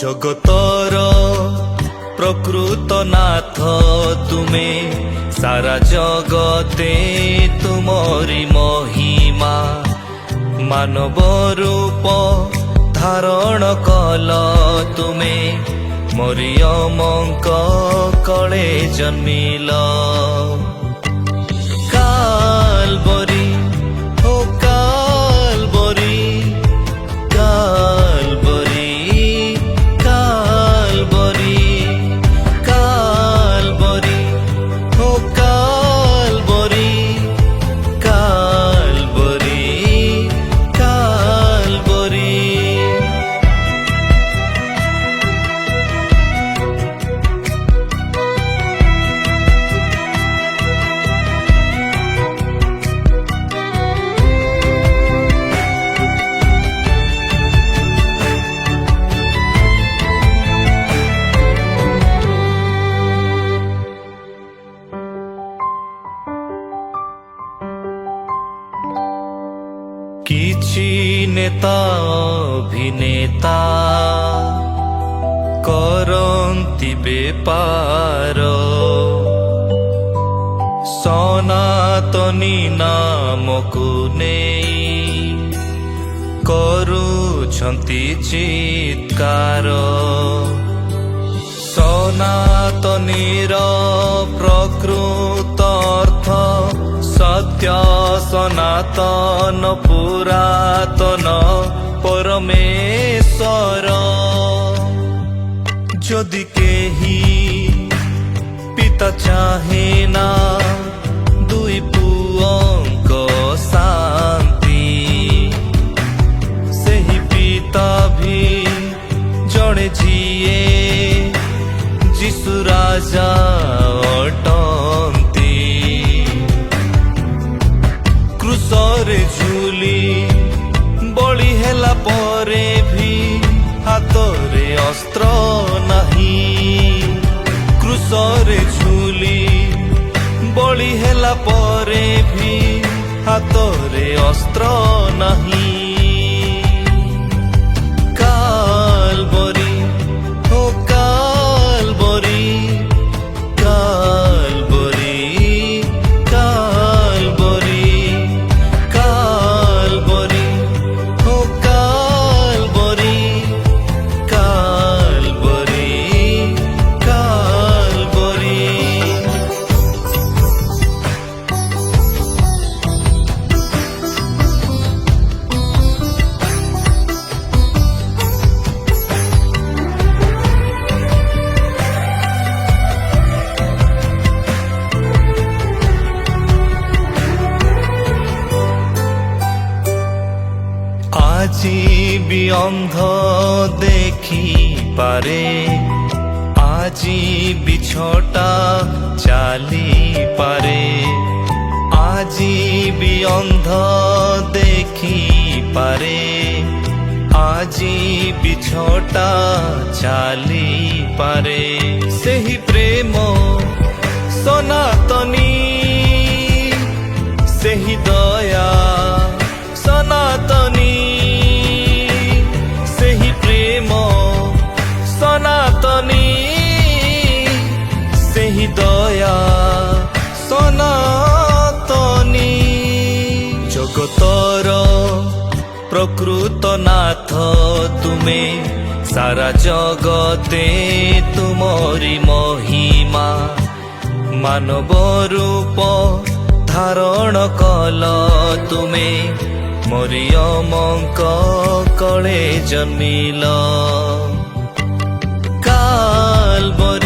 জগতর প্রকৃত নাথ তুমে, সারা জগতে তুমরি মহিমা। মানব রূপ ধারণ কল তুমে, মরিয়মଙ୍କ কଳେ জন্মিল। কালবরি ও কালবরি, কালবরি কালবরি, কালবরি ও কালবরি, কালবরি কালবরি। କିଛି ନେତା ଅଭିନେତା କରନ୍ତି ବେପାର, ସନାତନୀ ନାମକୁ ନେଇ କରୁଛନ୍ତି ଚିତ୍କାର। ସନାତନୀର ପ୍ରକୃତ ଅର୍ଥ ସତ୍ୟ ସନାତନ ପୁରାତନ ପରମେଶ୍ୱର। ଯଦି କେହି ପିତା ଚାହେଁ ନା ଦୁଇ ପୁଅଙ୍କ ଶାନ୍ତି, ସେହି ପିତା ବି ଜଣେ ଯିଏ ଯୀଶୁ ରାଜା ଅଟନ୍ତି। କ୍ରୁଶରେ ଝୁଲି ବଳି ହେଲା ପରେ ବି ହାତରେ ଅସ୍ତ୍ର ନାହିଁ। କ୍ରୁଶରେ ଝୁଲି ବଳି ହେଲା ପରେ ବି ହାତରେ ଅସ୍ତ୍ର ନାହିଁ। କାଲବରି ଓ କାଲବରି, କାଲବରି କାଲବରି, କାଲବରି ଓ କାଲବରି, କାଲବରି କାଲବରି। আজি ବି ଅନ୍ଧ ଦେଖିପାରେ, ଆଜି ବି ଛୋଟା ଚାଲିପାରେ। ଆଜି ବି ଅନ୍ଧ ଦେଖିପାରେ, ଆଜି ବି ଛୋଟା ଚାଲିପାରେ। ସେହି ପ୍ରେମ ସନାତନୀ, ସେହି ଦୟା ସନାତନୀ, ସେହି ପ୍ରେମ ସନାତନୀ, ସେହି ଦୟା ସନାତନୀ। ଜଗତର ପ୍ରକୃତ ନାଥ ତୁମେ, ସାରା ଜଗତେ ତୁମରି ମହିମା। ମାନବ ରୂପ ଧାରଣ କଲ ତୁମେ, ମରିୟମଙ୍କ କଳେ ଜନ୍ମିଲ। କାଲବରି